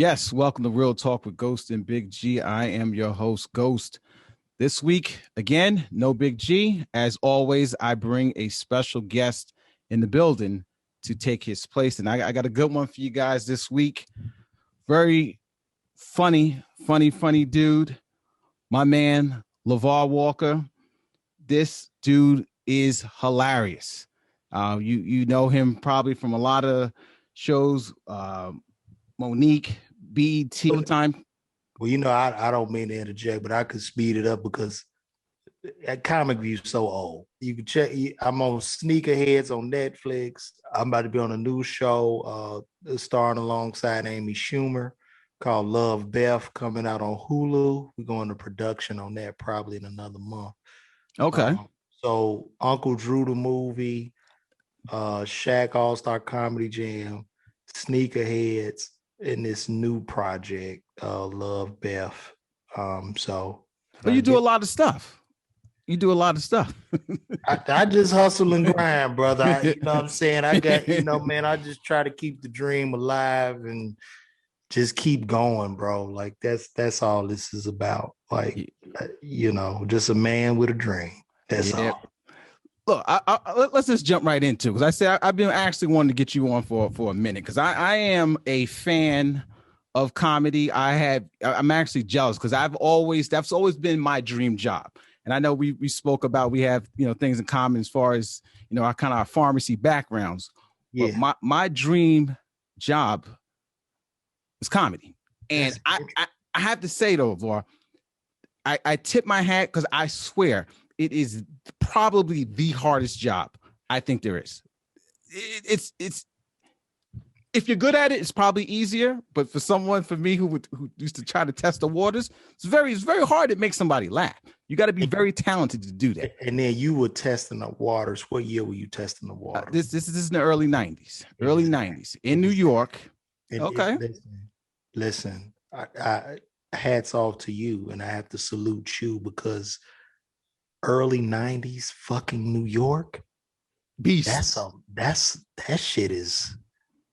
Yes, welcome to Real Talk with Ghost and Big G. I am your host, Ghost. This week, again, no Big G. As always, I bring a special guest in the building to take his place. And I got a good one for you guys this week. Very funny dude. My man, Lavar Walker. This dude is hilarious. You know him probably from a lot of shows. Monique, BET all the time. Well, you know, I don't mean to interject, but I could speed it up because that Comic View so old. You can check. I'm on Sneakerheads on Netflix. I'm about to be on a new show starring alongside Amy Schumer called Love Beth, coming out on Hulu. We're going to production on that probably in another month. Okay. So Uncle Drew the movie, Shaq All-Star Comedy Jam, Sneakerheads, and this new project, Love Beth. But you do a lot of stuff. I just hustle and grind, brother. You know what I'm saying? I got, man, I just try to keep the dream alive and just keep going, bro. Like that's all this is about. Like, just a man with a dream. That's all. Look, let's just jump right into it, because I said I've been actually wanting to get you on for a minute, because I am a fan of comedy. I'm actually jealous because that's always been my dream job. And I know we spoke about, we have things in common as far as our kind of pharmacy backgrounds. Yeah. But my dream job is comedy, and I have to say though, Laura, I tip my hat, because I swear it is probably the hardest job I think there is. It's if you're good at it, it's probably easier. But for me who used to try to test the waters, it's very hard to make somebody laugh. You got to be very talented to do that. And then you were testing the waters. What year were you testing the waters? This is in the early 90s. Early 90s in New York. Okay. Listen, I hats off to you, and I have to salute you, because early 90s fucking New York beast. That shit is,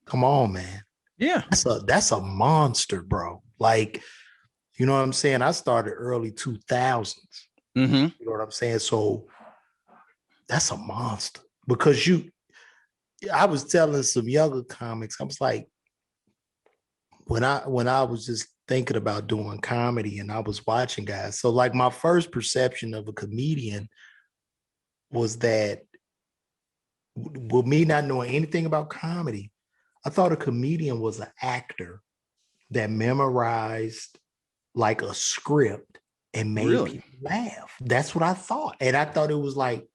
come on, man. Yeah, that's a monster, bro. Like, you know what I'm saying? I started early 2000s. Mm-hmm. You know what I'm saying? So that's a monster, because I was telling some younger comics, I was like, when I was just thinking about doing comedy and I was watching guys. So like my first perception of a comedian was that, with me not knowing anything about comedy, I thought a comedian was an actor that memorized like a script and made people laugh. That's what I thought. And I thought it was like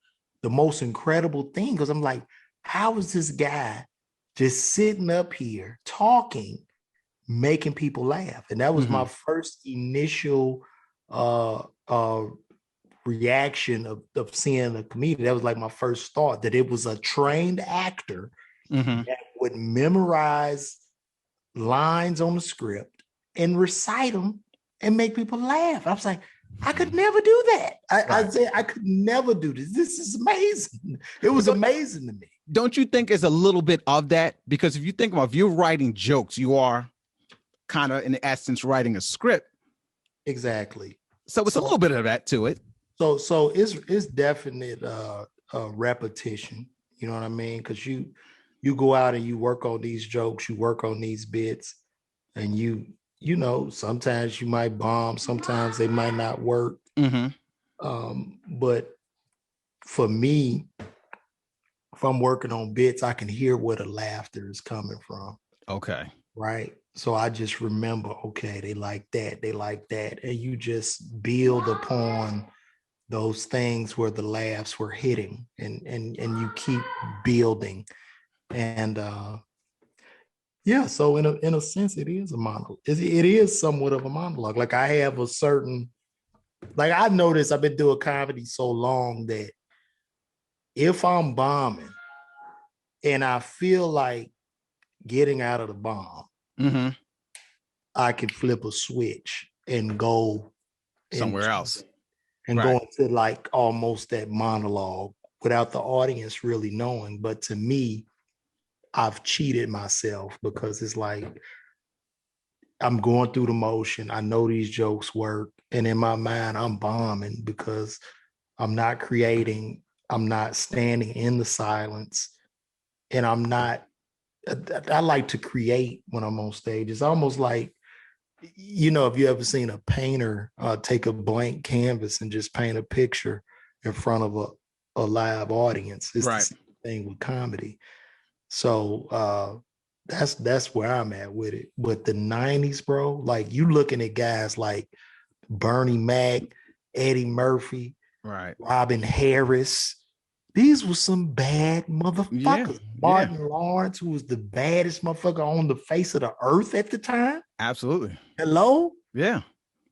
the most incredible thing, because I'm like, how is this guy just sitting up here talking, making people laugh? And that was my first initial reaction of seeing a comedian. That was like my first thought, that it was a trained actor that would memorize lines on the script and recite them and make people laugh. I was like, I could never do that. I said, I could never do this. This is amazing. It was amazing to me. Don't you think it's a little bit of that? Because if you think about, if you're writing jokes, you are kind of in essence writing a script. Exactly. So it's a little bit of that to it. So it's definite repetition. You know what I mean? Because you go out and you work on these jokes, you work on these bits, and sometimes you might bomb, sometimes they might not work. But for me, if I'm working on bits, I can hear where the laughter is coming from. Okay. Right. So I just remember, okay, they like that. And you just build upon those things where the laughs were hitting, and you keep building. And so in a sense, it is a monologue. It is somewhat of a monologue. Like I have a certain, like I've noticed, I've been doing comedy so long that if I'm bombing and I feel like getting out of the bomb, I can flip a switch and go somewhere else and go into like almost that monologue without the audience really knowing. But to me, I've cheated myself, because it's like I'm going through the motion. I know these jokes work. And in my mind, I'm bombing because I'm not creating. I'm not standing in the silence. And I'm not, I like to create when I'm on stage. It's almost like, you know, if you ever seen a painter take a blank canvas and just paint a picture in front of a live audience, it's the same thing with comedy. So that's where I'm at with it. But the 90s, bro, like you looking at guys like Bernie Mac, Eddie Murphy, Robin Harris. These were some bad motherfuckers. Martin Lawrence, who was the baddest motherfucker on the face of the earth at the time. Absolutely. Hello? Yeah.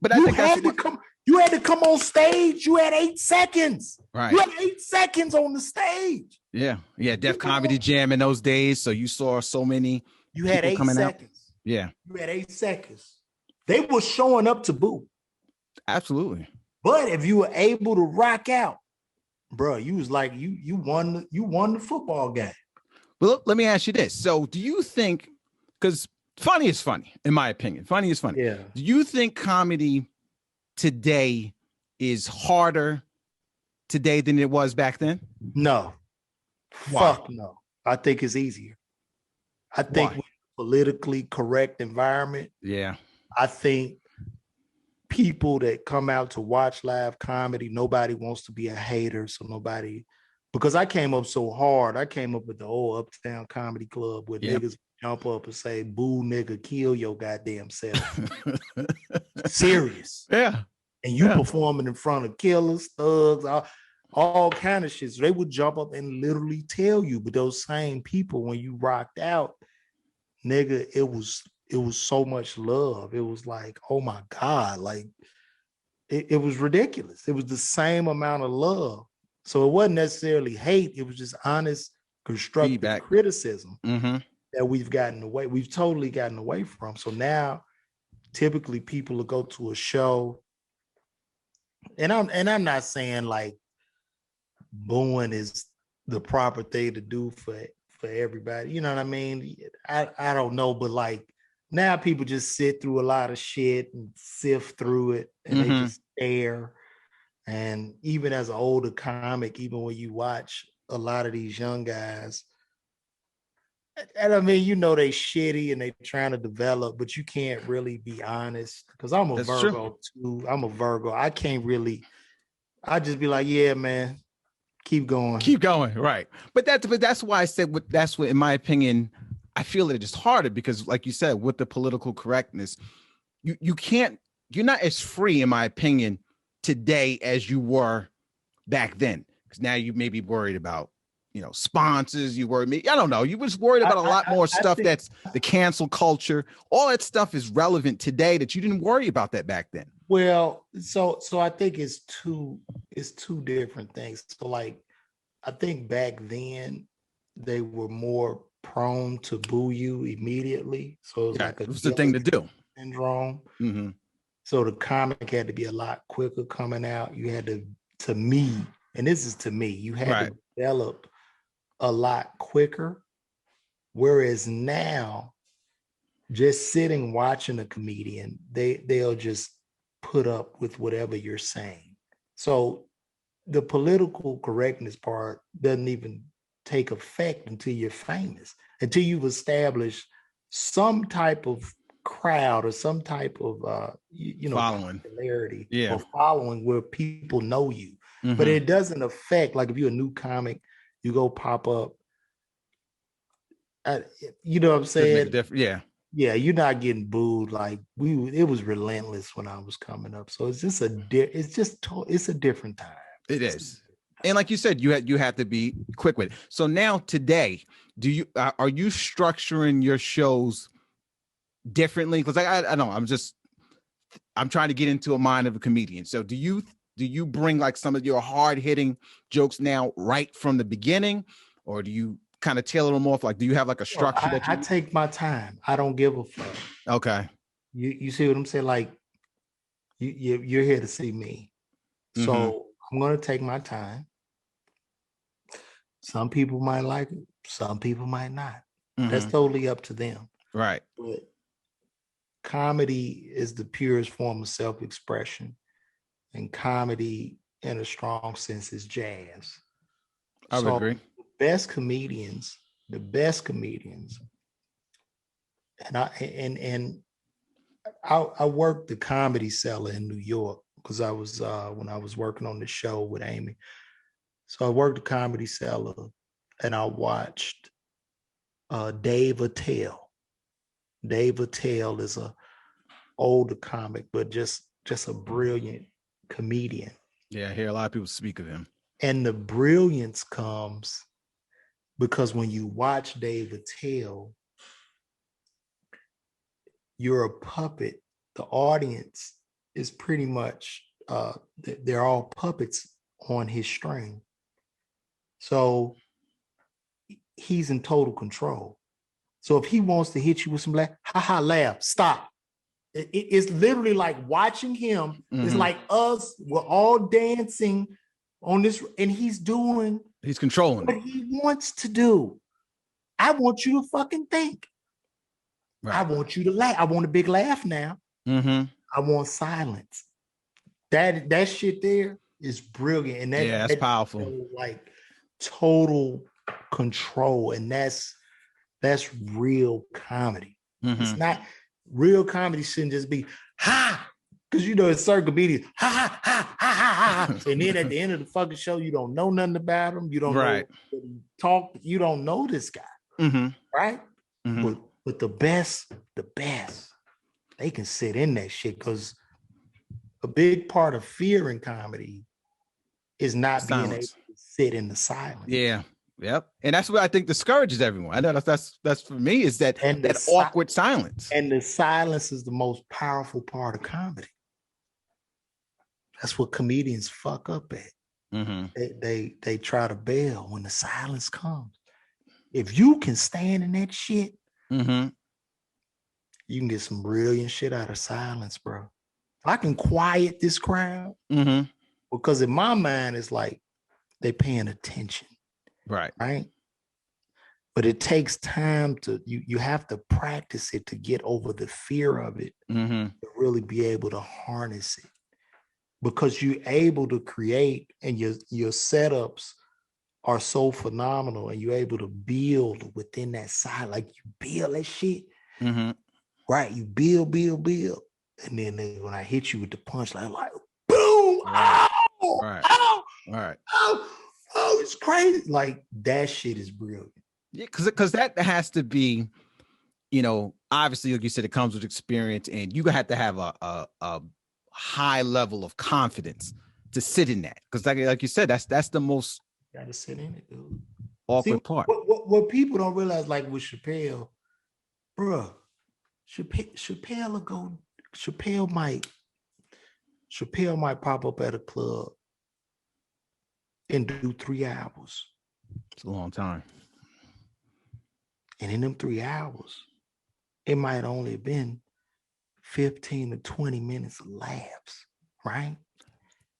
But you had to come on stage. You had 8 seconds. Right. You had 8 seconds on the stage. Yeah. Yeah. Def Comedy Jam in those days. So you saw so many. You had 8 seconds. Out. Yeah. You had 8 seconds. They were showing up to boo. Absolutely. But if you were able to rock out, bro, you was like you won the football game. Well, let me ask you this. So do you think, because funny is funny, in my opinion. Funny is funny. Yeah. Do you think comedy today is harder today than it was back then? No. Why? Fuck no. I think it's easier. I think with a politically correct environment. Yeah. I think people that come out to watch live comedy, nobody wants to be a hater. So nobody, because I came up so hard. I came up with the old Uptown Comedy Club where niggas jump up and say, boo, nigga, kill your goddamn self. Serious. Yeah. And you performing in front of killers, thugs, all kind of shit. So they would jump up and literally tell you, but those same people, when you rocked out, nigga, it was so much love. It was like, oh my God, like it was ridiculous. It was the same amount of love. So it wasn't necessarily hate. It was just honest, constructive feedback, criticism that we've gotten away. We've totally gotten away from. So now typically people will go to a show, and I'm not saying like booing is the proper thing to do for everybody. You know what I mean? I don't know, but like now people just sit through a lot of shit and sift through it, and they just stare. And even as an older comic, even when you watch a lot of these young guys, and I mean, you know, they shitty and they trying to develop, but you can't really be honest, because I'm a Virgo too. I'm a Virgo. I can't really, I just be like, yeah, man, keep going. Right. But that's why I said, that's what, in my opinion, I feel that it's harder because, like you said, with the political correctness, you're not as free, in my opinion, today as you were back then. Because now you may be worried about, sponsors. You worry, I don't know. You was worried about a lot more stuff. That's the cancel culture. All that stuff is relevant today that you didn't worry about that back then. Well, so I think it's two different things. So like, I think back then they were more prone to boo you immediately. So it was the thing to do. Syndrome. So the comic had to be a lot quicker coming out. You had to me, and this is to me, you had to develop a lot quicker. Whereas now, just sitting watching a comedian, they'll just put up with whatever you're saying. So the political correctness part doesn't even take effect until you're famous, until you've established some type of crowd or some type of following, popularity or following where people know you. But it doesn't affect, like if you're a new comic, you go pop up. You know what I'm saying? Yeah, you're not getting booed like it was relentless when I was coming up. So it's just it's a different time. It is. And like you said, you have to be quick with it. So now today, are you structuring your shows differently? Because I don't know, I'm trying to get into a mind of a comedian. So do you bring like some of your hard hitting jokes now right from the beginning, or do you kind of tailor them off? Like, do you have like a structure I take my time. I don't give a fuck. Okay. You see what I'm saying? Like you're here to see me. So I'm going to take my time. Some people might like it. Some people might not. That's totally up to them. Right. But comedy is the purest form of self-expression, and comedy in a strong sense is jazz. I would agree. The best comedians, and I worked the Comedy Cellar in New York because I was when I was working on the show with Amy. So I worked the Comedy Cellar, and I watched Dave Attell. Dave Attell is a older comic, but just a brilliant comedian. Yeah, I hear a lot of people speak of him. And the brilliance comes because when you watch Dave Attell, you're a puppet. The audience is pretty much, they're all puppets on his string. So he's in total control. So if he wants to hit you with some laugh, laugh, stop. It's literally like watching him. Mm-hmm. It's like us, we're all dancing on this, and he's controlling what he wants to do. I want you to fucking think. Right. I want you to laugh. I want a big laugh now. Mm-hmm. I want silence. That shit there is brilliant. And that's powerful. Like total control. And that's real comedy. Mm-hmm. It's not real comedy shouldn't just be ha, because it's certain comedians ha ha ha ha ha. And then at the end of the fucking show, you don't know nothing about him. You don't know talk. You don't know this guy, mm-hmm. right? Mm-hmm. But the best, they can sit in that shit because a big part of fear in comedy is not being able to sit in the silence. Yeah. Yep. And that's what I think discourages everyone. I know that's for me is that awkward silence. And the silence is the most powerful part of comedy. That's what comedians fuck up at. Mm-hmm. They try to bail when the silence comes. If you can stand in that shit, mm-hmm. you can get some brilliant shit out of silence, bro. I can quiet this crowd, mm-hmm. because in my mind, it's like they paying attention. Right. But it takes time you have to practice it to get over the fear of it, mm-hmm. to really be able to harness it, because you're able to create and your setups are so phenomenal and you're able to build within that side. Like you build that shit, mm-hmm. right? You build. And then when I hit you with the punchline, like boom, right. Oh, right. Oh, right. Oh, it's crazy. Like that shit is brilliant. Yeah, because that has to be, obviously, like you said, it comes with experience, and you have to have a high level of confidence to sit in that. Because like you said, that's the most gotta sit in it, dude. Awkward part. What people don't realize, like with Chappelle, bruh, Chappelle might pop up at a club and do 3 hours. It's a long time. And in them 3 hours, it might only have been 15 to 20 minutes of laughs, right?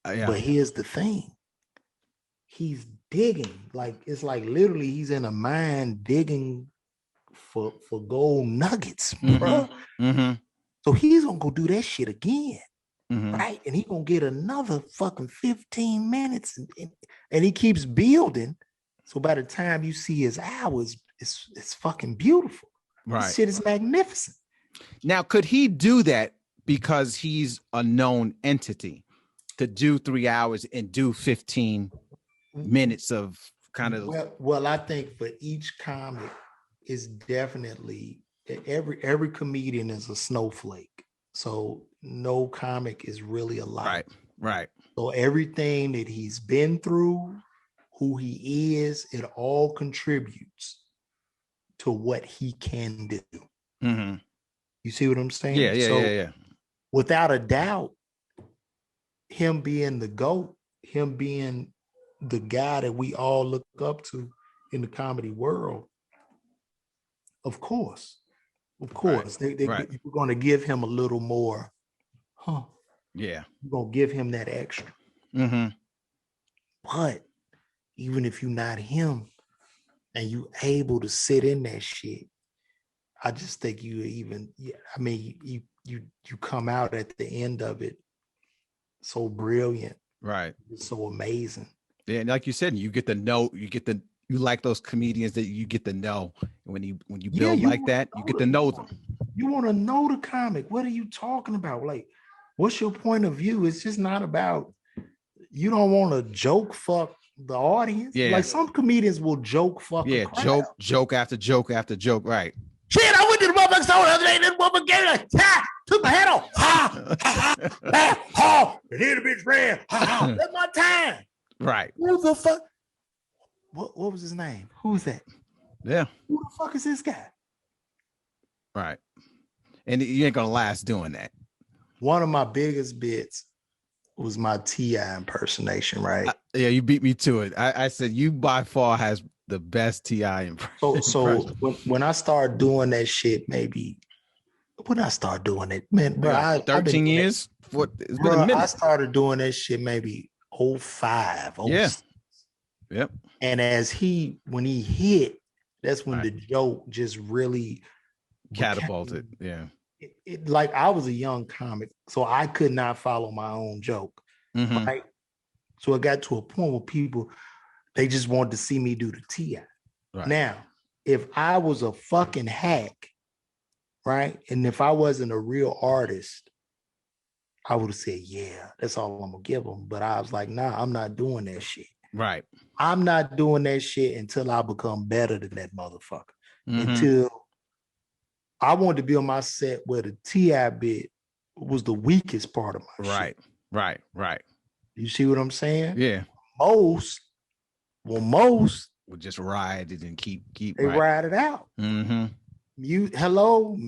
Yeah. But here's the thing. He's digging. Like, it's like literally he's in a mine digging for gold nuggets, bro. Mm-hmm. So he's going to go do that shit again. Mm-hmm. Right? And he's going to get another fucking 15 minutes. And he keeps building. So by the time you see his hours, it's fucking beautiful. Right. This shit is magnificent. Now, could he do that because he's a known entity to do 3 hours and do 15 minutes of kind of... Well, I think for each comic is definitely... Every comedian is a snowflake. So no comic is really alike. Right. So everything that he's been through, who he is, it all contributes to what he can do. Mm-hmm. You see what I'm saying? Yeah. Without a doubt, him being the GOAT, him being the guy that we all look up to in the comedy world, of course. Right. We're going to give him a little more, Yeah. We're going to give him that extra. Mm-hmm. But even if you're not him and you able to sit in that shit, I just think you you come out at the end of it so brilliant, right? It's so amazing. Yeah, and like you said, you get to know, you like those comedians that you get to know. When you build like that, you get to know them. You want to know the comic. What are you talking about? Like, what's your point of view? It's just not about, you don't want to joke fuck the audience. Yeah. Like some comedians will joke fuck Yeah, joke after joke after joke, right? Shit, I went to the motherfucking store the other day, this motherfucker gave me like, took my head off. And then the bitch ran. That's my time. Right. Who the fuck? What was his name? Who's that? Yeah. Who the fuck is this guy? Right. And you ain't gonna last doing that. One of my biggest bits was my T.I. impersonation, right? Yeah, you beat me to it. I said you by far has the best T.I. impression. So when I started doing that shit, maybe when I started doing it, man, bro, 13 years. It's been a minute. I started doing that shit maybe 05. Yeah. Yep. And when he hit, that's when the joke just really catapulted. Yeah. It like I was a young comic, so I could not follow my own joke. Mm-hmm. Right. So it got to a point where people, they just wanted to see me do the T.I. Right. Now, if I was a fucking hack, right, and if I wasn't a real artist, I would have said, yeah, that's all I'm gonna give them. But I was like, nah, I'm not doing that shit. Right. I'm not doing that shit until I become better than that motherfucker. Mm-hmm. Until I wanted to be on my set where the T.I. bit was the weakest part of my shit. Right. You see what I'm saying? Yeah. Most would just ride it and keep they ride it out. Mm-hmm.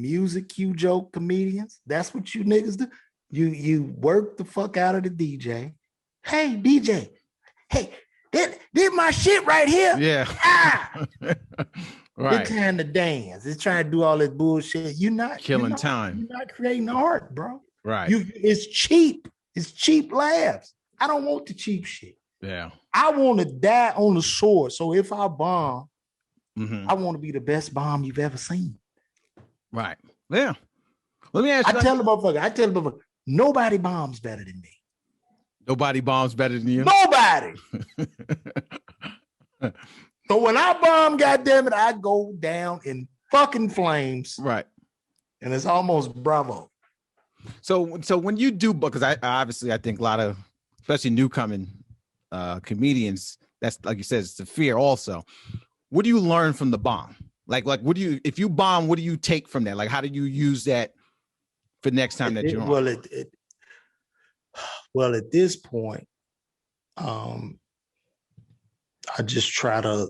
Music cue joke comedians. That's what you niggas do. You work the fuck out of the DJ. Hey, DJ. Hey, did my shit right here. Yeah. Right. It's time to dance. It's trying to do all this bullshit. You're not killing time. You're not creating art, bro. Right. It's cheap. It's cheap laughs. I don't want the cheap shit. Yeah. I want to die on the sword. So if I bomb, mm-hmm. I want to be the best bomb you've ever seen. Right. Yeah. Let me ask you. I tell the motherfucker, nobody bombs better than me. Nobody bombs better than you? Nobody. So when I bomb, goddammit, I go down in fucking flames. Right. And it's almost bravo. So when you do, because I think a lot of, especially newcoming comedians, that's like you said, it's the fear also. What do you learn from the bomb? Like what do you, if you bomb, what do you take from that? Like, how do you use that for next time that you're on? Well, at this point, I just try to,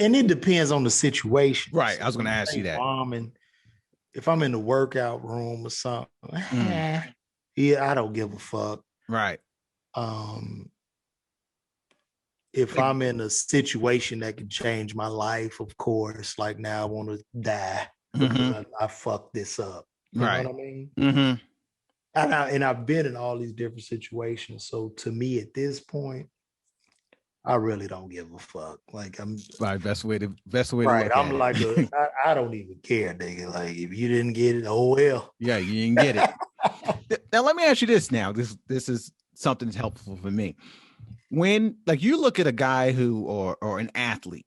and it depends on the situation. Right. I was going to ask you that. Bombing, if I'm in the workout room or something, yeah, I don't give a fuck. Right. If I'm in a situation that can change my life, of course, like now I want to die because I fucked this up. You know what I mean? Mm-hmm. And I've been in all these different situations. So to me, at this point, I really don't give a fuck. Like I'm right. Best way to right. I'm like I don't even care, nigga. Like if you didn't get it, oh well. Yeah, you didn't get it. Now let me ask you this. Now this is something that's helpful for me. When like you look at a guy who or an athlete,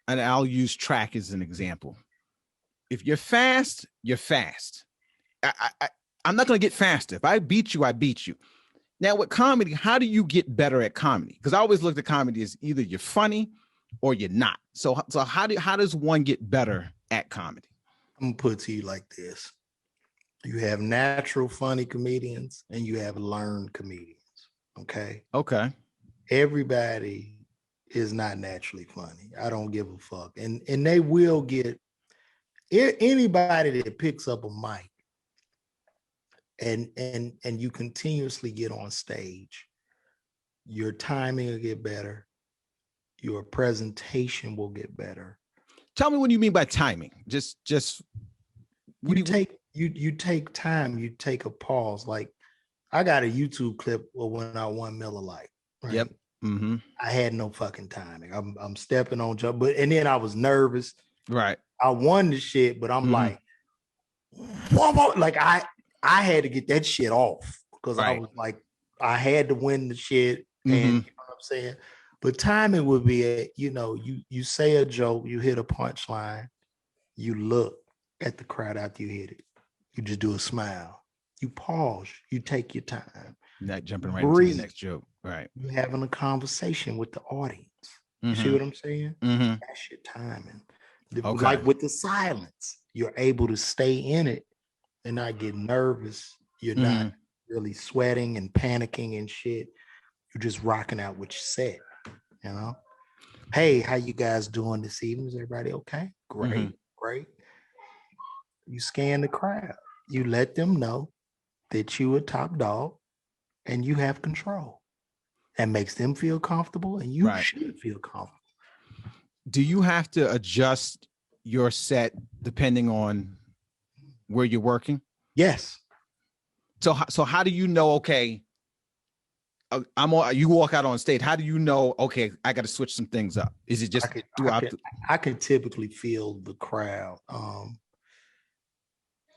and I'll use track as an example. If you're fast, you're fast. I'm not going to get faster. If I beat you, I beat you. Now with comedy, how do you get better at comedy? Because I always looked at comedy as either you're funny or you're not. So how does one get better at comedy? I'm gonna put it to you like this: you have natural funny comedians and you have learned comedians. Okay. Everybody is not naturally funny. I don't give a fuck, and they will get anybody that picks up a mic. And you continuously get on stage, your timing will get better, your presentation will get better. Tell me what you mean by timing. Just you take time, you take a pause. Like I got a YouTube clip when I won Miller Lite. Right? Yep. Mm-hmm. I had no fucking timing. I'm stepping on jump, and then I was nervous. Right. I won the shit, but I'm like, whoa, like I had to get that shit off because I was like, I had to win the shit. And you know what I'm saying? But timing would be, you say a joke, you hit a punchline, you look at the crowd after you hit it. You just do a smile. You pause. You take your time. Not jumping right into the next joke. Right. You're having a conversation with the audience. You see what I'm saying? That's your timing. Okay. Like with the silence, you're able to stay in it and not get nervous. You're not really sweating and panicking and shit. You're just rocking out what you said, you know? Hey, how you guys doing this evening? Is everybody okay? Great, great. You scan the crowd. You let them know that you a top dog and you have control. That makes them feel comfortable and you should feel comfortable. Do you have to adjust your set depending on where you're working? Yes. So how do you know, okay, you walk out on stage, how do you know, okay, I got to switch some things up? Is it just I can typically feel the crowd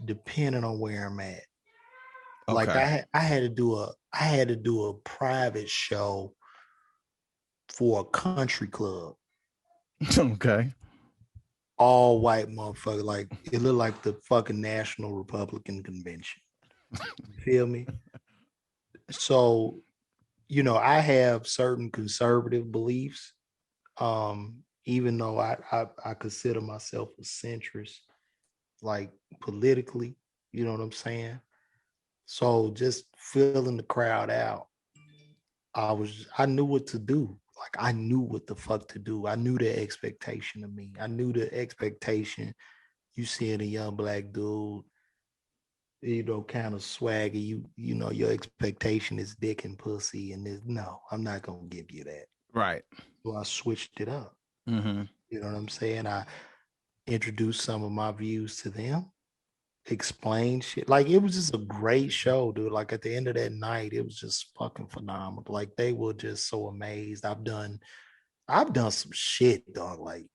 depending on where I'm at. Okay. Like I had to do a private show for a country club. Okay. All white motherfucker. Like it looked like the fucking National Republican Convention. You feel me? So, I have certain conservative beliefs. Even though I consider myself a centrist, like politically, you know what I'm saying? So just filling the crowd out, I knew what to do. Like I knew what the fuck to do. I knew the expectation of me. I knew the expectation. You seeing a young black dude, kind of swaggy. Your expectation is dick and pussy, and no, I'm not gonna give you that. Right. So I switched it up. You know what I'm saying? I introduced some of my views to them. Explain shit. Like it was just a great show, dude. Like at the end of that night, it was just fucking phenomenal. Like they were just so amazed. I've done some shit, dog, like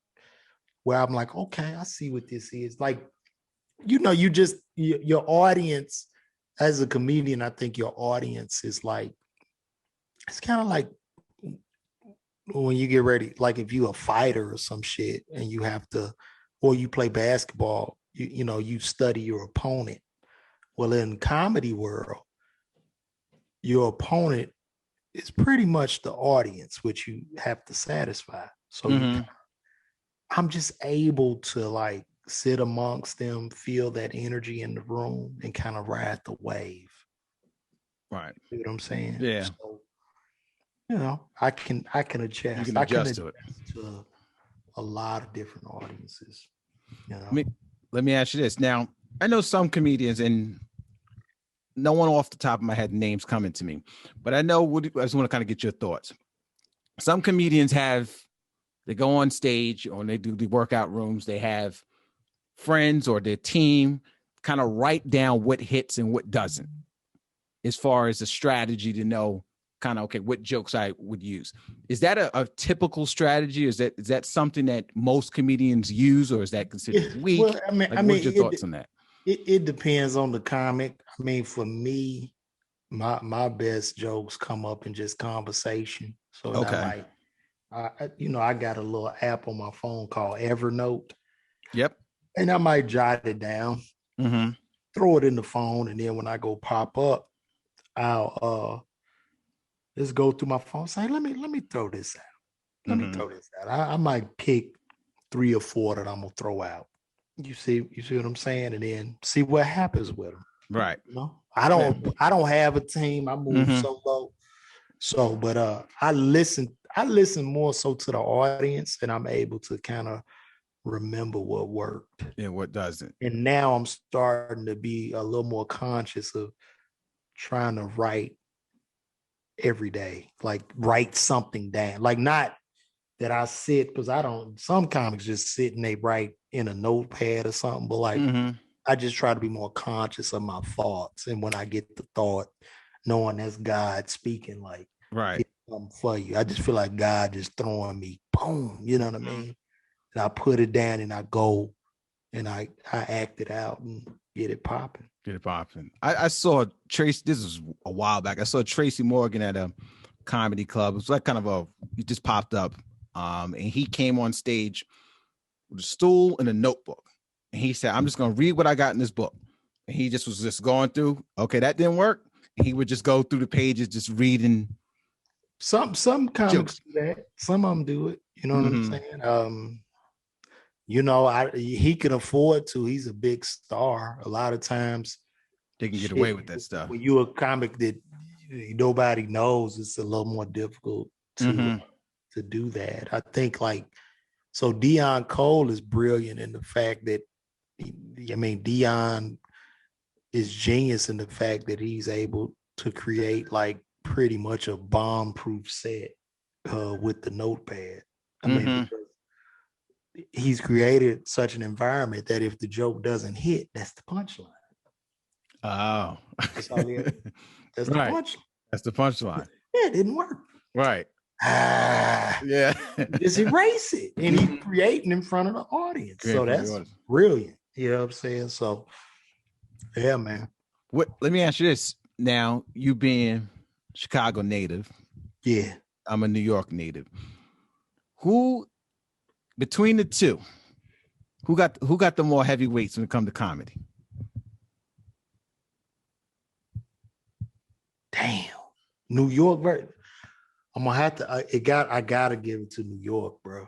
where I'm like, okay, I see what this is. Like, your audience as a comedian, I think your audience is like, it's kind of like when you get ready, like if you a fighter or some shit and you have to, or you play basketball, you study your opponent. Well, in comedy world, your opponent is pretty much the audience, which you have to satisfy. So I'm just able to like sit amongst them, feel that energy in the room and kind of ride the wave. Right. You know what I'm saying? Yeah. So, I can adjust. You can adjust to it. To a lot of different audiences. Let me ask you this. Now, I know some comedians, and no one off the top of my head names coming to me, but I know I just want to kind of get your thoughts. Some comedians they go on stage or they do the workout rooms. They have friends or their team kind of write down what hits and what doesn't, as far as a strategy to know kind of, okay, what jokes I would use. Is that a typical strategy? Is that something that most comedians use, or is that considered weak? Well, what's your thoughts on that? It depends on the comic. I mean, for me, my best jokes come up in just conversation. So okay. I got a little app on my phone called Evernote. Yep. And I might jot it down, throw it in the phone, and then when I go pop up, I'll just go through my phone, say, let me throw this out. Let me throw this out. I might pick 3 or 4 that I'm gonna throw out. You see what I'm saying, and then see what happens with them. Right. I don't have a team. I move solo. So, but I listen more so to the audience, and I'm able to kind of remember what worked and what doesn't. And now I'm starting to be a little more conscious of trying to write every day, like write something down. Like not that I sit, because some comics just sit and they write in a notepad or something, but like I just try to be more conscious of my thoughts. And when I get the thought, knowing that's God speaking, like, right, something for you. I just feel like God just throwing me, boom, you know what I mean? And I put it down and I go and I act it out and get it popping. Get it popping. I saw Tracy. This was a while back. I saw Tracy Morgan at a comedy club. It was like kind of he just popped up, and he came on stage with a stool and a notebook, and he said, "I'm just going to read what I got in this book." And he just was just going through. Okay, that didn't work. And he would just go through the pages, just reading. Some comics do that. Some of them do it. You know what I'm saying? He can afford to. He's a big star. A lot of times they can get away with that stuff. When you're a comic that nobody knows, it's a little more difficult to do that. I think so Deion Cole is brilliant in the fact that, Deion is genius in the fact that he's able to create like pretty much a bomb-proof set with the notepad. Because he's created such an environment that if the joke doesn't hit, that's the punchline. Oh, that's all that's the punchline. That's the punchline. Yeah, it didn't work. Right. Yeah. Just erase it. And he's creating in front of the audience. So that's brilliant. You know what I'm saying? So, yeah, man. Let me ask you this. Now, you being Chicago native. Yeah. I'm a New York native. Who, between the two, who got the more heavyweights when it comes to comedy? Damn. New York, bro. I'm gonna have to. I gotta give it to New York, bro.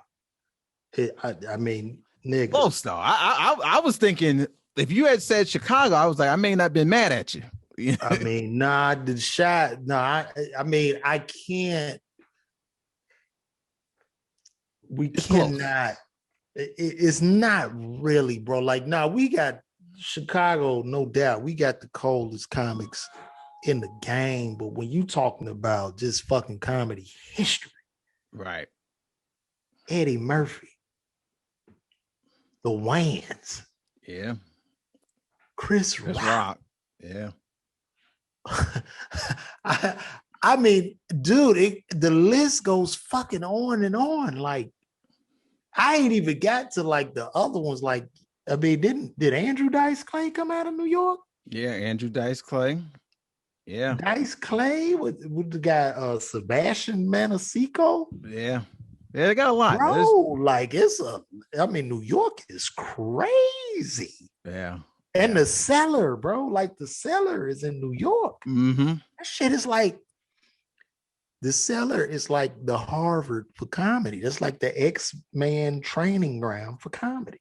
Nigga. Close though. I was thinking if you had said Chicago, I was like, I may not have been mad at you. The shot. I can't. We cannot. It's not really, bro. We got Chicago, no doubt. We got the coldest comics in the game, but when you talking about just fucking comedy history, right? Eddie Murphy, the Wayans, yeah, Chris Rock. Yeah. Dude, the list goes fucking on and on. I ain't even got to the other ones. Did Andrew Dice Clay come out of New York? Yeah, Andrew Dice Clay. Yeah, Dice Clay with the guy Sebastian Maniscalco. Yeah, they got a lot, bro. New York is crazy. Yeah, and the Cellar, bro. The Cellar is in New York. Mm-hmm. That shit is the Cellar is like the Harvard for comedy. That's like the X-Man training ground for comedy,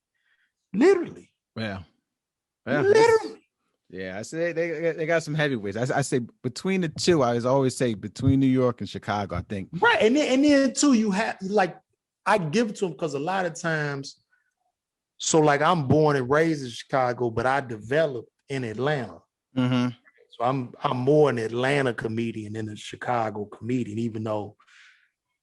literally. Yeah, literally. Yeah, I say they got some heavyweights. I say between the two, I always say between New York and Chicago, I think. Right. And then too, you have I give it to them because a lot of times, so I'm born and raised in Chicago, but I developed in Atlanta. Mm-hmm. So I'm more an Atlanta comedian than a Chicago comedian, even though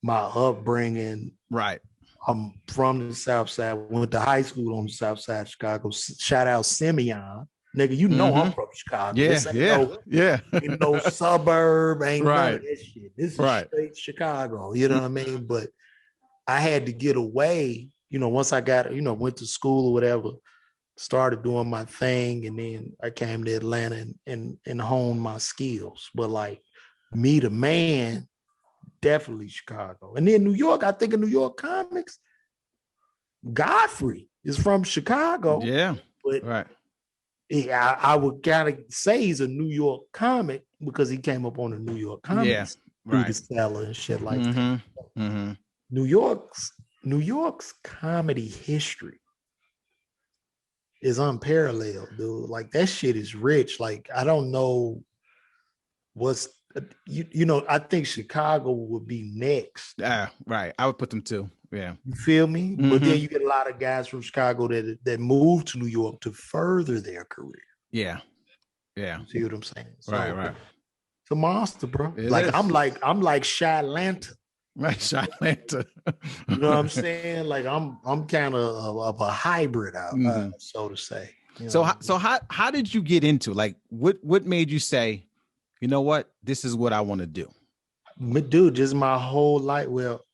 my upbringing, right. I'm from the South Side, went to high school on the South Side of Chicago. Shout out Simeon. Nigga, I'm from Chicago. Yeah. Ain't no suburb, ain't none of that shit. This is straight Chicago, you know what I mean? But I had to get away, once I got, went to school or whatever, started doing my thing, and then I came to Atlanta and honed my skills. But me, the man, definitely Chicago. And then New York, I think of New York comics. Godfrey is from Chicago. Yeah, but right. Yeah, I would kind of say he's a New York comic because he came up on the New York comics through the Cellar and shit like that. Mm-hmm. New York's comedy history is unparalleled, dude. That shit is rich. I don't know what's I think Chicago would be next. Yeah, right. I would put them too. Yeah. You feel me? Mm-hmm. But then you get a lot of guys from Chicago that move to New York to further their career. Yeah. Yeah. See what I'm saying? So, right. It's a monster, bro. I'm like Shy Atlanta. Right, Shy Atlanta. You know what I'm saying? I'm kind of a hybrid out, so to say. So how did you get into what made you say, you know what, this is what I want to do? Dude, just my whole life. Well,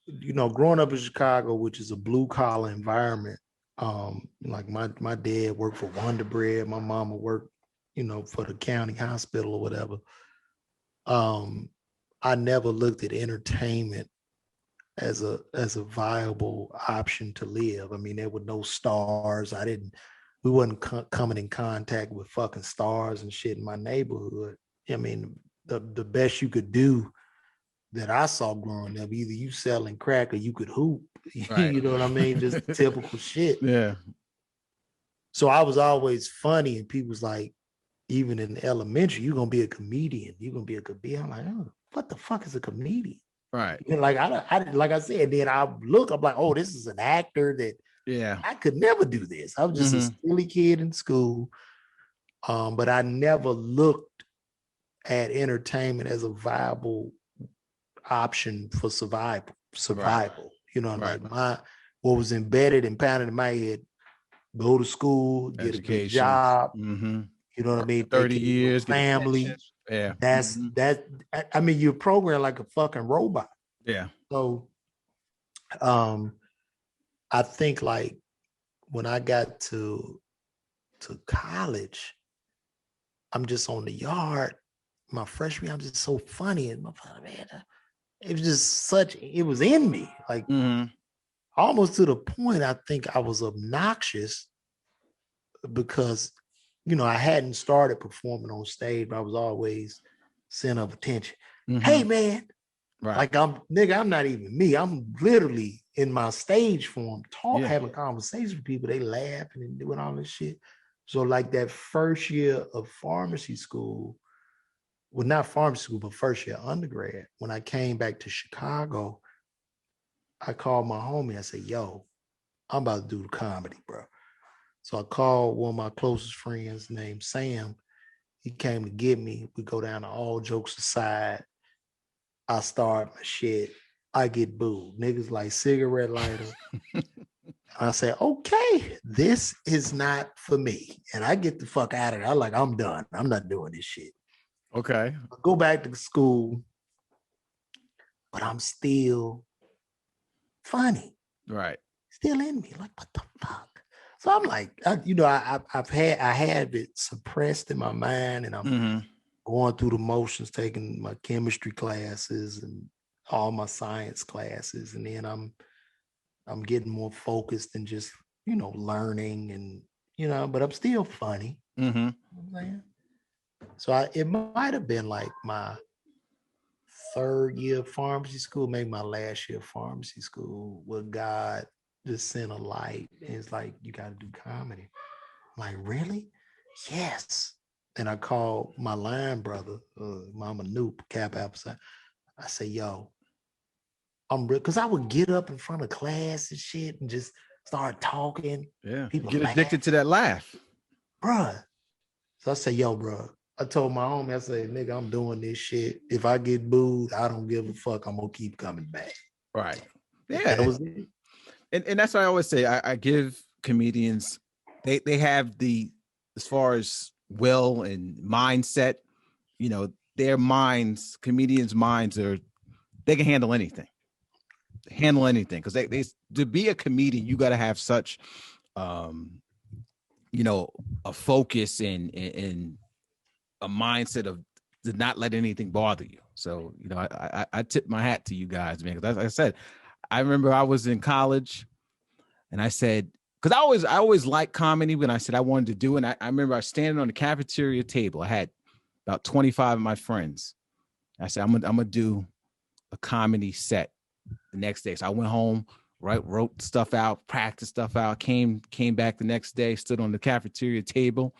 growing up in Chicago, which is a blue collar environment, Like my dad worked for Wonder Bread. My mama worked, for the county hospital or whatever. I never looked at entertainment as a viable option to live. I mean, there were no stars. We wasn't coming in contact with fucking stars and shit in my neighborhood. I mean, the best you could do that I saw growing up, either you selling crack or you could hoop. Right. You know what I mean? Just typical shit. Yeah. So I was always funny, and people's like, even in elementary, you're gonna be a comedian. You're gonna be a comedian. I'm like, oh, what the fuck is a comedian? Right. And like like I said, then I'm like, oh, this is an actor that I could never do this. I was just a silly kid in school. But I never looked at entertainment as a viable option for survival. Right. Like what was embedded and pounded in my head, go to school, get a good job. You know what I mean? 30 years, family. Yeah. That's that. I mean, you're programmed like a fucking robot. Yeah. So I think like when I got to college, I'm just on the yard. My freshman, I'm just so funny. And man, it was just it was in me. Like almost to the point I think I was obnoxious because I hadn't started performing on stage, but I was always center of attention. Hey, man. Right. Like I'm not even me. I'm literally in my stage form, having conversations with people. They laughing and doing all this shit. So like that first year of pharmacy school, well, not pharmacy school, but first year undergrad, when I came back to Chicago, I called my homie. I said, yo, I'm about to do the comedy, bro. So I called one of my closest friends named Sam. He came to get me. We go down to All Jokes Aside. I start my shit. I get booed. Niggas like cigarette lighter. I say, okay, this is not for me. And I get the fuck out of there. I'm done. I'm not doing this shit. Okay. I go back to school, but I'm still funny. Right. Still in me. Like, what the fuck? So I'm like, I have it suppressed in my mind, and I'm going through the motions, taking my chemistry classes and all my science classes, and then I'm getting more focused and just learning, and but I'm still funny. You know what I'm saying? So it might have been like my third year of pharmacy school, maybe my last year of pharmacy school, where God just sent a light, and it's like, you got to do comedy. I'm like, really? Yes. And I called my line brother, Mama Noop, Cap Appleseed. I say, yo, I'm real, because I would get up in front of class and shit and just start talking. Yeah, people get addicted to that laugh, bruh. So I say, yo, bruh. I told my homie, I said, nigga, I'm doing this shit. If I get booed, I don't give a fuck. I'm gonna keep coming back. Right. Yeah. That was it. And that's what I always say. I give comedians, they have as far as will and mindset, their minds, comedians' minds they can handle anything. Because they to be a comedian, you got to have such a focus and a mindset of to not let anything bother you. So I tip my hat to you guys, man, because as I said, I remember I was in college and I said, because I always liked comedy when I said I wanted to do it. And I remember I was standing on the cafeteria table. I had about 25 of my friends. I said, I'm gonna do a comedy set the next day. So I went home, wrote stuff out, practiced stuff out, came back the next day, stood on the cafeteria table.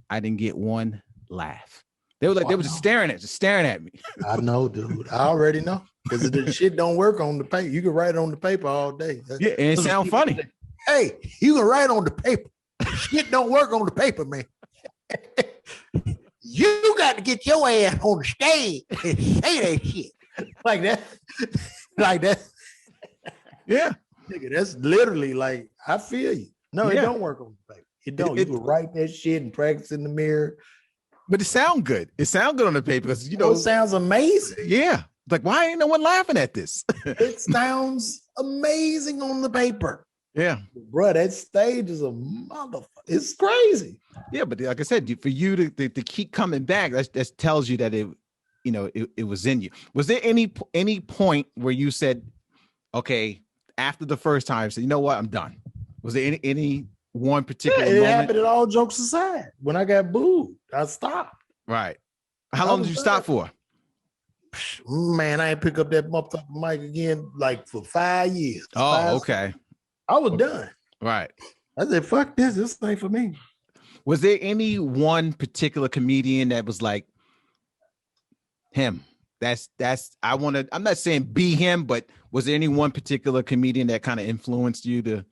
I didn't get one laugh. They were just staring at me. I know, dude. I already know. Because the shit don't work on the paper. You can write it on the paper all day. Yeah, and it sounds funny. Hey, you can write on the paper. Shit don't work on the paper, man. You got to get your ass on the stage and say that shit. Like that. Like that. Yeah. Nigga, that's literally like, I feel you. No, it don't work on the paper. It don't. You can write that shit and practice in the mirror. But it sounds good. It sounds good on the paper because, it sounds amazing. Yeah. Like, why ain't no one laughing at this? It sounds amazing on the paper. Yeah. Bro, that stage is a motherfucker. It's crazy. Yeah, but like I said, for you to keep coming back, that tells you that it was in you. Was there any point where you said, okay, after the first time, said, you know what, I'm done? Was there any one particular it moment? happened. At all jokes aside, when I got booed, I stopped. Right. How long did you stop for? Man, I ain't pick up that motherfucking mic again like for 5 years. Oh, okay. I was done. Right. I said, fuck this. This ain't for me. Was there any one particular comedian that was like him? That's I'm not saying be him, but was there any one particular comedian that kind of influenced you to?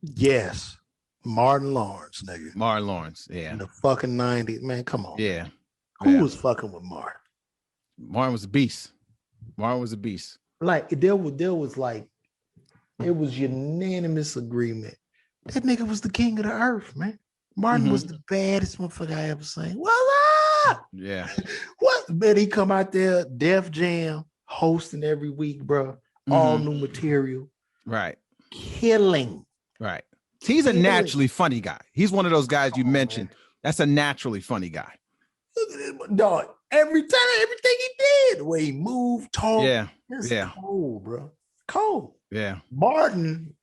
Yes. Martin Lawrence, nigga. Martin Lawrence, yeah. In the fucking 90s. Man, come on. Yeah. Who was fucking with Martin? Martin was a beast. Martin was a beast. Like there was like, it was unanimous agreement. That nigga was the king of the earth, man. Martin was the baddest motherfucker I ever seen. What's up? Yeah. What? Man, he come out there, Def Jam, hosting every week, bro. All new material. Right. Killing. Right. He's a naturally funny guy. He's one of those guys you mentioned. Man. That's a naturally funny guy. Look at him, dog. Everything he did, the way he moved, talked. Yeah. It's cold, bro. Cold. Yeah. Martin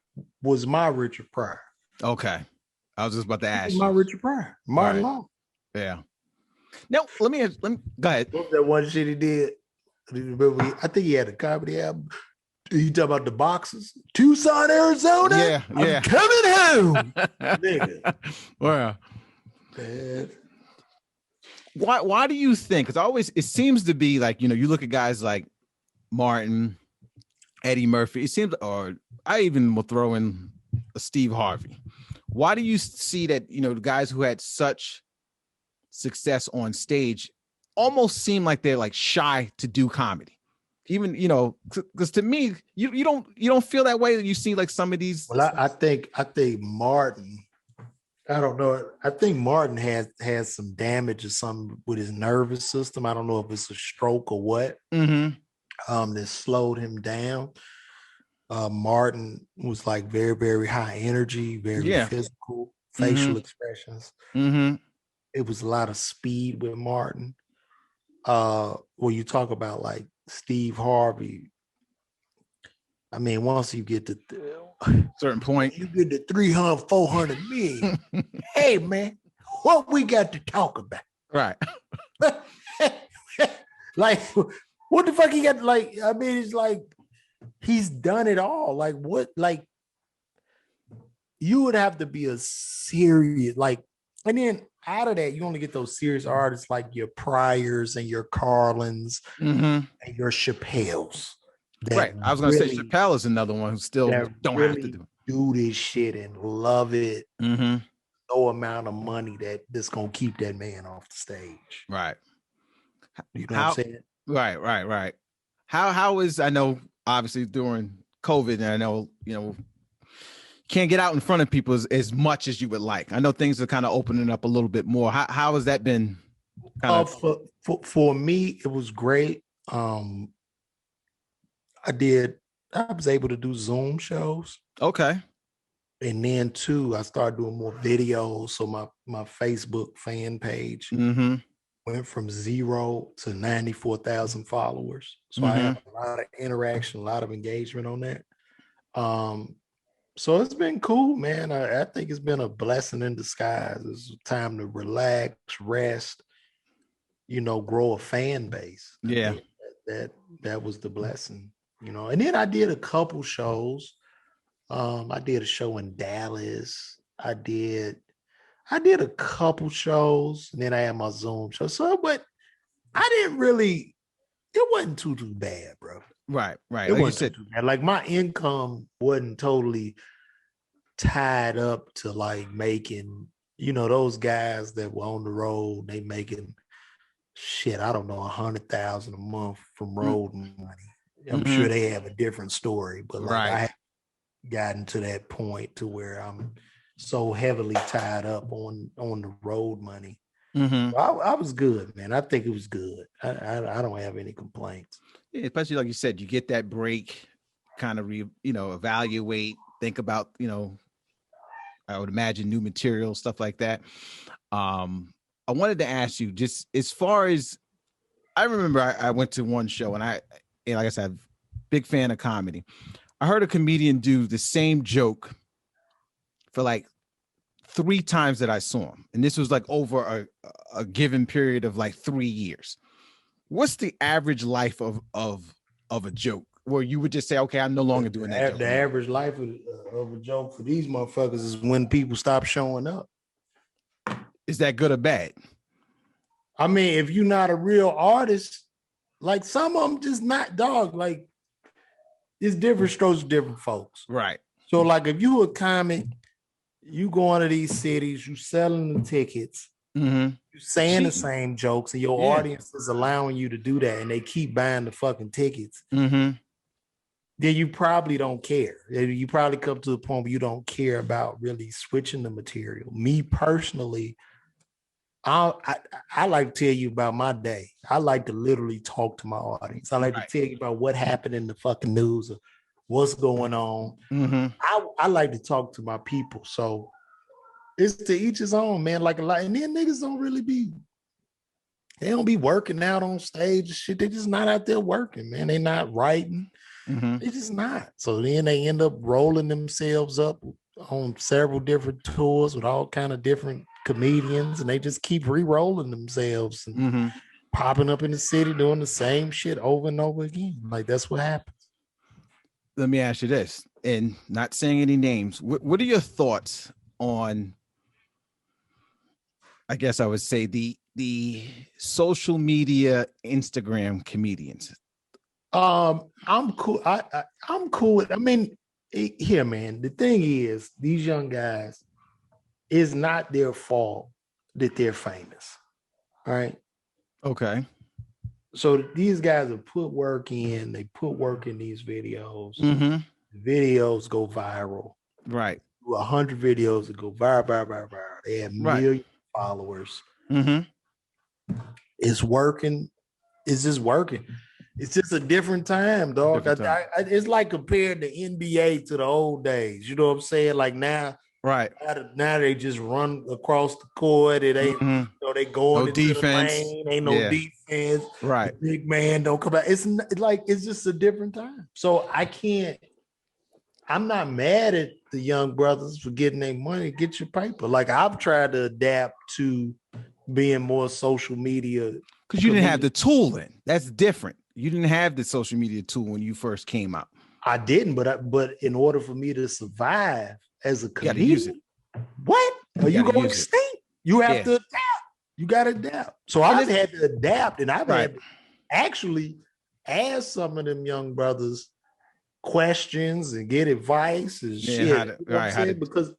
was my Richard Pryor. Okay. I was just about to ask you. My Richard Pryor. Martin Long. Yeah. Now, let me go ahead. What was that one shit he did? I think he had a comedy album. You talk about the boxes? Tucson, Arizona? Yeah. I'm coming home. Nigga. Well. Man. Why do you think? Because it seems to be like, you look at guys like Martin, Eddie Murphy. It seems, or I even will throw in a Steve Harvey. Why do you see that, the guys who had such success on stage almost seem like they're like shy to do comedy? Even, because to me, you don't feel that way that you see like some of these. Well, I think Martin, I don't know. I think Martin has some damage or something with his nervous system. I don't know if it's a stroke or what. That slowed him down. Martin was like very, very high energy, very physical, facial expressions. It was a lot of speed with Martin. When you talk about like Steve Harvey, I mean, once you get to certain point, you get to 300, 400 million. Hey, man, what we got to talk about? Right. Like, what the fuck he got? Like, I mean, it's like, he's done it all. Like, what? Like, you would have to be a serious, like, and then out of that, you only get those serious artists like your Pryors and your Carlins and your Chappelles. Right. I was going to say Chappelle is another one who still don't have to do this shit and love it. No amount of money that's going to keep that man off the stage. Right. You know what I'm saying? Right. How is, I know, obviously during COVID, and I know, can't get out in front of people as much as you would like. I know things are kind of opening up a little bit more. How has that been? For me, it was great. I was able to do Zoom shows. Okay. And then too, I started doing more videos. So my Facebook fan page went from 0 to 94,000 followers. So I have a lot of interaction, a lot of engagement on that. So it's been cool, man. I think it's been a blessing in disguise. It's time to relax, rest, grow a fan base. Yeah. That was the blessing, And then I did a couple shows. I did a show in Dallas. I did a couple shows, and then I had my Zoom show. So, but it wasn't too bad, bro. Right. It wasn't too bad. Like, my income wasn't totally tied up to like making, those guys that were on the road, they making shit, I don't know, 100,000 a month from road money. I'm sure they have a different story, but like I haven't gotten to that point to where I'm so heavily tied up on the road money. So I was good, man. I think it was good. I don't have any complaints. Yeah, especially like you said, you get that break, kind of evaluate think about, I would imagine new material, stuff like that. I wanted to ask you, just as far as, I remember I went to one show, and like I said, big fan of comedy. I heard a comedian do the same joke for like 3 times that I saw him. And this was like over a given period of like 3 years. What's the average life of a joke where you would just say, okay, I'm no longer doing that joke? The average life of a joke for these motherfuckers is when people stop showing up. Is that good or bad? I mean, if you're not a real artist, like some of them just not, dog, like it's different strokes for different folks. Right. So like if you a comic, you going to these cities, you selling the tickets, you saying the same jokes, and your audience is allowing you to do that, and they keep buying the fucking tickets, then you probably don't care. You probably come to the point where you don't care about really switching the material. Me personally, I like to tell you about my day. I like to literally talk to my audience. I like to tell you about what happened in the fucking news or what's going on. I like to talk to my people. So it's to each his own, man. Like a lot, and then niggas they don't be working out on stage and shit. They just not out there working, man. They not writing. They just not. So then they end up rolling themselves up on several different tours with all kind of different comedians, and they just keep re-rolling themselves and popping up in the city doing the same shit over and over again. Like that's what happens. Let me ask you this, and not saying any names. What are your thoughts on, I guess I would say, the social media Instagram comedians? I'm cool. I'm cool with, I mean, here, man, the thing is, these young guys, it's not their fault that they're famous. All right. Okay. So these guys have put work in, they put work in these videos. The videos go viral. Right. 100 videos that go viral. They have million followers. It's working. It's just working. It's just a different time, dog. It's like compared the NBA to the old days. You know what I'm saying? Like now, now they just run across the court. It ain't, they going into defense. The lane. Ain't no defense. Right. The big man don't come out. It's like it's just a different time. So I'm not mad at the young brothers for getting their money. Get your paper. Like I've tried to adapt to being more social media because you didn't have the tool then. That's different. You didn't have the social media tool when you first came out. I didn't, but in order for me to survive as a comedian, you use it. What? Are you going extinct? You have to adapt. You got to adapt. So I've had to adapt, and I've had to actually ask some of them young brothers questions and get advice and shit.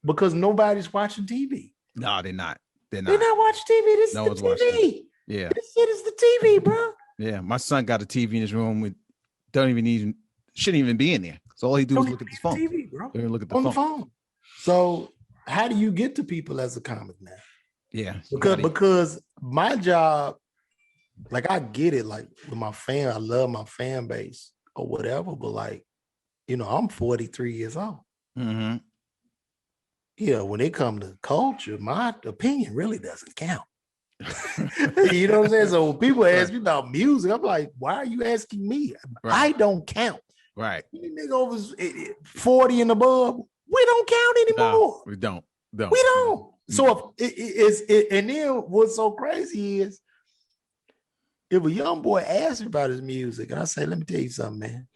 Because nobody's watching TV. No, they're not. They're not watching TV. This is the TV. Yeah. This shit is the TV, bro. Yeah, my son got a TV in his room with shouldn't even be in there. So all he do is look at his phone. TV, bro. Look at the phone. So how do you get to people as a comic now? Yeah, because my job, like I get it, like with my fan, I love my fan base or whatever, but like, I'm 43 years old. Yeah, when it comes to culture, my opinion really doesn't count. You know what I'm saying? So when people ask me about music, I'm like, why are you asking me? I don't count. Right. You nigga over 40 and above, we don't count anymore. No, we don't. We don't. So if and then what's so crazy is if a young boy asks me about his music, and I say, let me tell you something, man.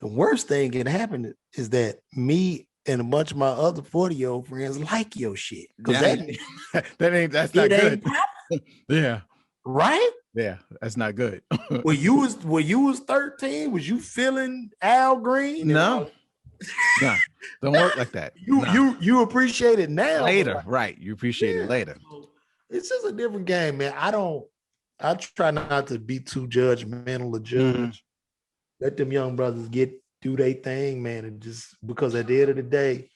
The worst thing can happen is that me and a bunch of my other 40-year-old friends like your shit. Because that's not good. Yeah. Right? Yeah, that's not good. when you was 13, was you feeling Al Green? No. No, don't work like that. You appreciate it now. Later, right. You appreciate it later. It's just a different game, man. I try not to be too judgmental or judge. Let them young brothers do their thing, man. And just because at the end of the day,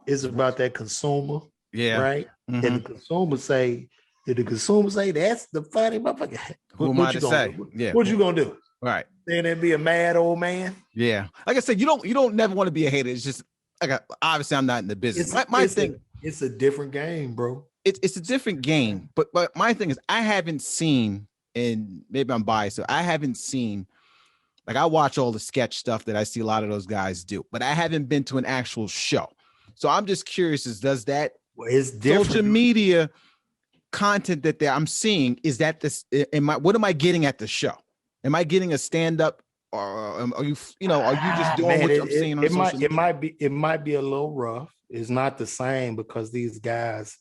it's about that consumer. Yeah. Right? And the consumer say, that's the funny motherfucker. Who am I to say? Yeah. What you gonna do? Right. Then it'd be a mad old man. Yeah. Like I said, you don't never want to be a hater. It's just obviously I'm not in the business. My thing, it's a different game, bro. It's a different game, but my thing is I haven't seen, and maybe I'm biased, so I haven't seen. Like I watch all the sketch stuff that I see a lot of those guys do, but I haven't been to an actual show. So I'm just curious: does that it's different. Social media content that I'm seeing, is that this? What am I getting at the show? Am I getting a stand up, or are you just doing what I'm seeing on social media? It might be a little rough. It's not the same because these guys,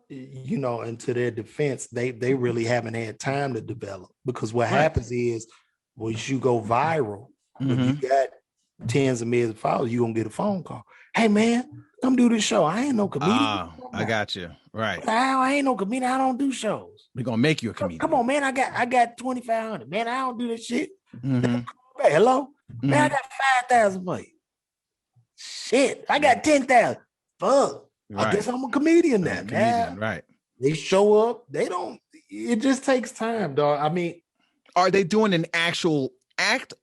and to their defense, they really haven't had time to develop. Because what happens is, once you go viral, when you got tens of millions of followers, you're gonna get a phone call. Hey man, come do this show. I ain't no comedian. I got you. Right. I ain't no comedian. I don't do shows. We're gonna make you a comedian. Come on, man. I got 2,500. Man, I don't do this shit. Hello? Man, I got 5,000 for you. Shit, I got 10,000. Fuck. Right. I guess I'm a comedian now. Right. They show up. They don't. It just takes time, dog. I mean, are they doing an actual act?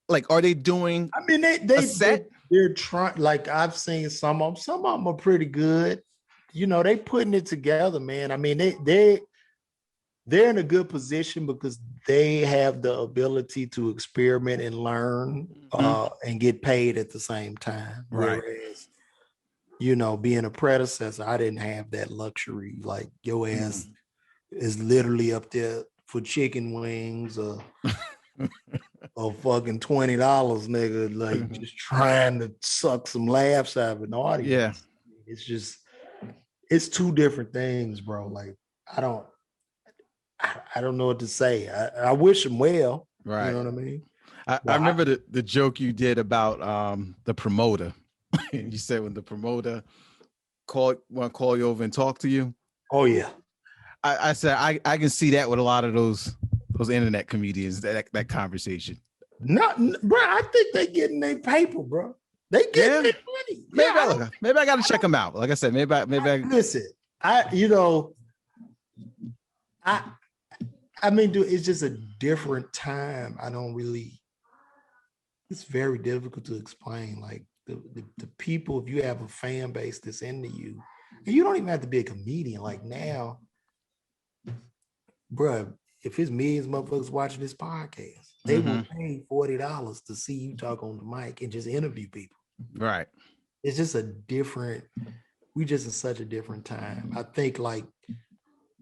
Like, are they doing? I mean, they're trying. Like, I've seen some of them. Some of them are pretty good. They putting it together, man. I mean, they're in a good position because they have the ability to experiment and learn and get paid at the same time. Right. Whereas, being a predecessor, I didn't have that luxury. Like, your ass is literally up there for chicken wings or fucking $20, nigga, like just trying to suck some laughs out of an audience. Yeah. It's two different things, bro. Like, I don't know what to say. I wish him well. Right. You know what I mean? I remember the joke you did about the promoter. You said when the promoter want to call you over and talk to you. Oh yeah. I said I can see that with a lot of those internet comedians, that conversation. Not, bro. I think they getting their paper, bro. They getting their money. Maybe I got to check them out. Like I said, maybe I listen. I mean, dude, it's just a different time. It's very difficult to explain. Like the people, if you have a fan base that's into you, and you don't even have to be a comedian. Like now, bro, if it's millions of motherfuckers watching this podcast, they will pay $40 to see you talk on the mic and just interview people. Right. It's just we just in such a different time. I think like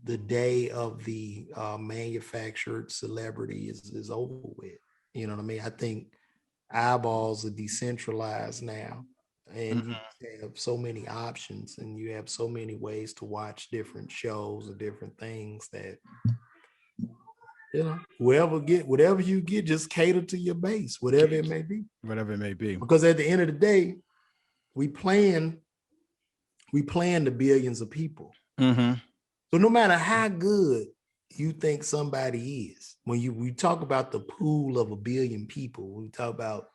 the day of the manufactured celebrity is over with. You know what I mean? I think eyeballs are decentralized now, and you have so many options, and you have so many ways to watch different shows or different things that whatever you get, just cater to your base, whatever it may be. Whatever it may be. Because at the end of the day, we plan to billions of people. So no matter how good you think somebody is, when we talk about the pool of 1 billion people, we talk about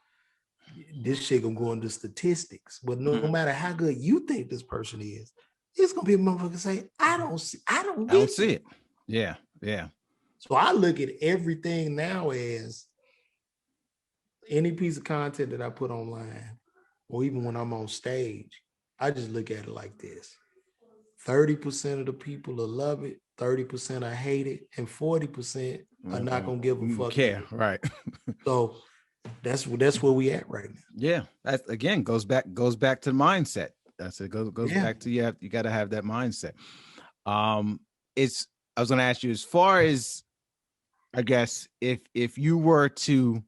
this shit gonna go into statistics. But no matter how good you think this person is, it's gonna be a motherfucker say, I don't see it. Yeah. So I look at everything now as any piece of content that I put online, or even when I'm on stage, I just look at it like this. 30% of the people will love it, 30% I hate it, and 40% are not gonna give a fuck. Care, right? So that's where we at right now. Yeah, that again goes back to the mindset. That's it. Goes back to you got to have that mindset. I was gonna ask you, as far as, I guess, if you were to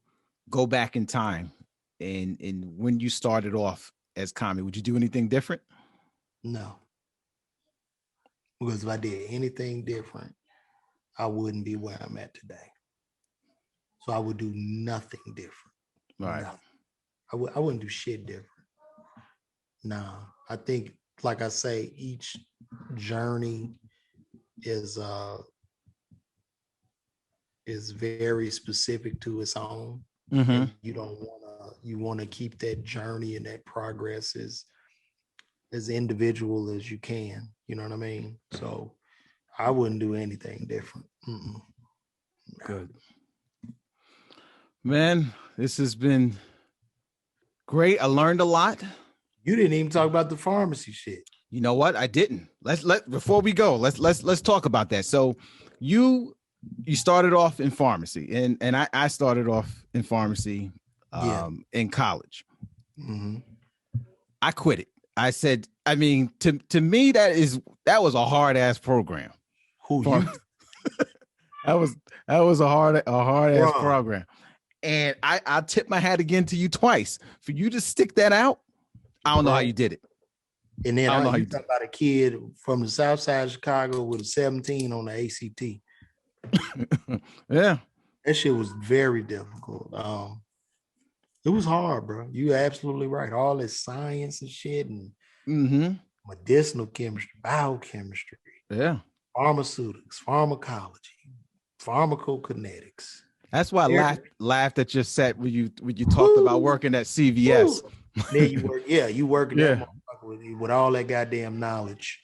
go back in time and when you started off as comedy, would you do anything different? No. Because if I did anything different, I wouldn't be where I'm at today. So I would do nothing different. Right. Nothing. I wouldn't do shit different. No. I think, like I say, each journey is very specific to its own. And you want to keep that journey and that progress as individual as you can. You know what I mean? So I wouldn't do anything different. Good. Man, this has been great. I learned a lot. You didn't even talk about the pharmacy shit. You know what? I didn't. Before we go, let's talk about that. So you started off in pharmacy, and I started off in pharmacy in college. Mm-hmm. I quit it. I said, I mean, to me, that was a hard ass program. That was a hard ass program. And I tip my hat again to you twice for you to stick that out. I don't know how you did it. And then I don't know how you talk about a kid from the south side of Chicago with a 17 on the ACT. Yeah. That shit was very difficult. It was hard, bro. You're absolutely right. All this science and shit and medicinal chemistry, biochemistry, pharmaceutics, pharmacology, pharmacokinetics. That's why I laughed at your set when you talked about working at CVS. Then you working that motherfucker with all that goddamn knowledge.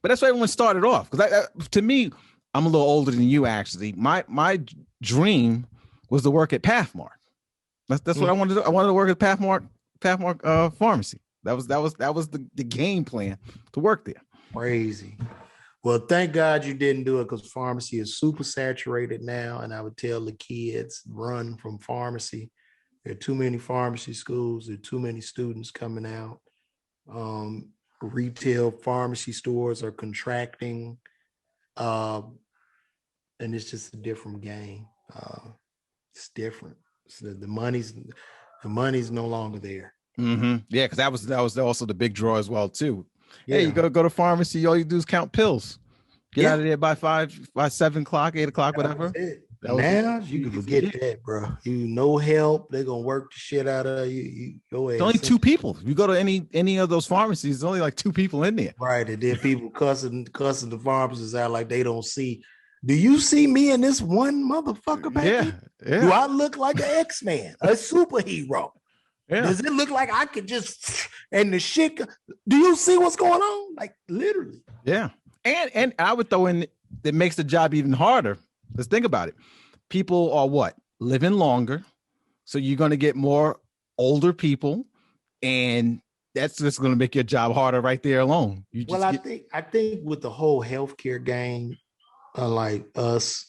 But that's why everyone started off. Because to me, I'm a little older than you actually. My dream was to work at Pathmark. That's what I wanted to do. I wanted to work at Pathmark Pharmacy. That was the game plan to work there. Crazy. Well, thank God you didn't do it because pharmacy is super saturated now. And I would tell the kids, run from pharmacy. There are too many pharmacy schools. There are too many students coming out. Retail pharmacy stores are contracting. And it's just a different game. It's different. So the money's no longer there. Mm-hmm. Yeah, because that was also the big draw as well too. Yeah. Hey, you go to pharmacy. All you do is count pills. Get out of there by 7 o'clock, 8 o'clock, whatever. Now you can forget that, bro. You no help. They're gonna work the shit out of you. It's only 2 people. If you go to any of those pharmacies, there's only like 2 people in there. Right, and then people cussing the pharmacists out like they don't see. Do you see me in this one motherfucker back here? Yeah. Do I look like an X-Man, a superhero? Yeah. Does it look like I could just and the shit? Do you see what's going on? Like literally. Yeah. And I would throw in that makes the job even harder. Let's think about it. People are living longer. So you're going to get more older people. And that's just going to make your job harder right there alone. I think with the whole healthcare game, like us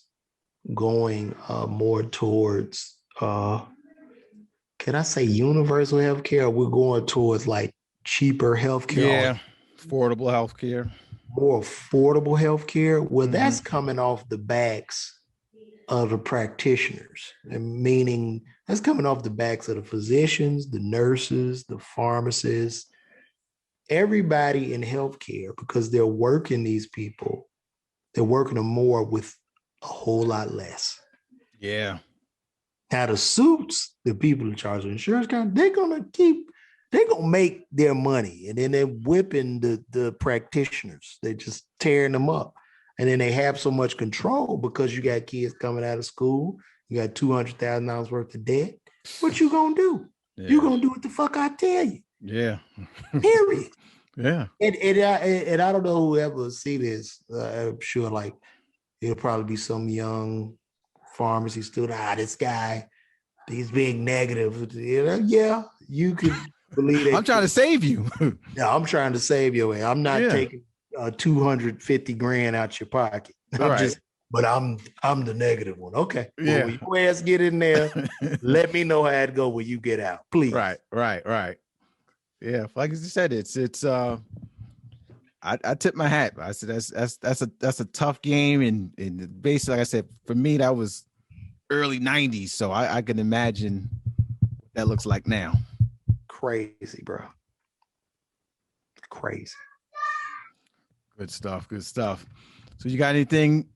going more towards, can I say universal healthcare? Or we're going towards like cheaper healthcare. Yeah, affordable healthcare. More affordable healthcare. Well, that's coming off the backs of the practitioners, and meaning that's coming off the backs of the physicians, the nurses, the pharmacists, everybody in healthcare, because they're working these people. They're working them more with a whole lot less. Yeah. Now the suits, the people in charge of insurance company, they're gonna make their money, and then they're whipping the practitioners. They're just tearing them up. And then they have so much control because you got kids coming out of school. You got $200,000 worth of debt. What you gonna do? Yeah. You gonna do what the fuck I tell you. Yeah. Period. Yeah. And I don't know who ever see this. I'm sure like it'll probably be some young pharmacy student. This guy, he's being negative. Yeah, you could believe that. I'm trying to save you. No, I'm trying to save your way. I'm not taking 250 grand out your pocket. I'm the negative one. Okay. Yeah. Well, when your ass get in there, let me know how it go when you get out, please. Right. Yeah, like you said, it's I tip my hat. I said that's a tough game, and basically, like I said, for me that was early '90s, so I can imagine what that looks like now. Crazy, bro. Crazy. Good stuff. So you got anything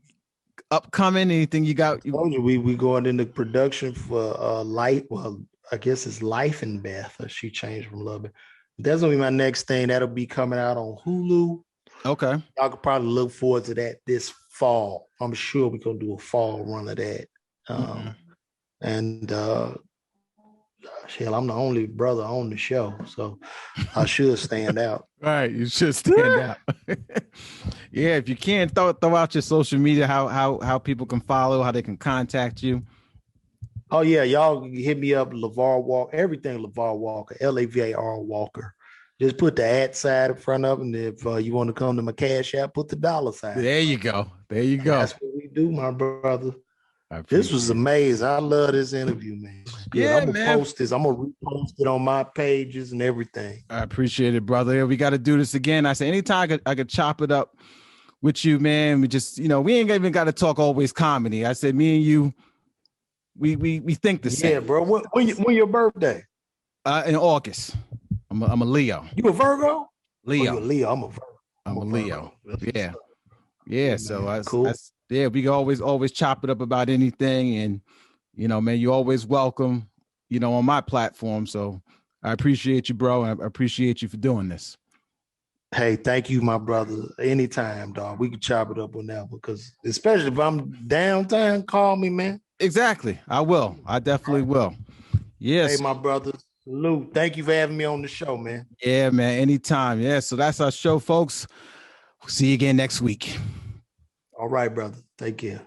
upcoming? Anything you got? We going into production for Light. Well, I guess it's Life and Beth. She changed from Love. That's gonna be my next thing. That'll be coming out on Hulu. Okay. Y'all could probably look forward to that this fall. I'm sure we're gonna do a fall run of that. And I'm the only brother on the show, so I should stand out. Right, you should stand out. Yeah, if you can throw out your social media, how people can follow, how they can contact you. Oh yeah, y'all hit me up, Lavar Walker, everything Lavar Walker, Lavar Walker. Just put the at side in front of it, and if you want to come to my cash app, put the dollar sign. There you go. There you And go. that's what we do, my brother. I This was appreciate it. amazing. I love this interview, man. It was good. Yeah, I'm gonna man. post this. I'm gonna repost it on my pages and everything. I appreciate it, brother. Yeah, we got to do this again. I said, anytime I could chop it up with you, man. We just, we ain't even got to talk always comedy. I said, me and you, we think the same. Yeah, bro. When your birthday? In August. I'm a Leo. You a Virgo? Leo. Oh, you a Leo. I'm a Virgo. I'm a Leo. Yeah. Yeah. Hey, so cool. yeah, we can always chop it up about anything. And, man, you're always welcome, on my platform. So I appreciate you, bro. And I appreciate you for doing this. Hey, thank you, my brother. Anytime, dog. We can chop it up whenever, because especially if I'm downtown, call me, man. Exactly. I will. I definitely will. Yes. Hey, my brother. Salute. Thank you for having me on the show, man. Yeah, man. Anytime. Yeah. So that's our show, folks. We'll see you again next week. All right, brother. Take care.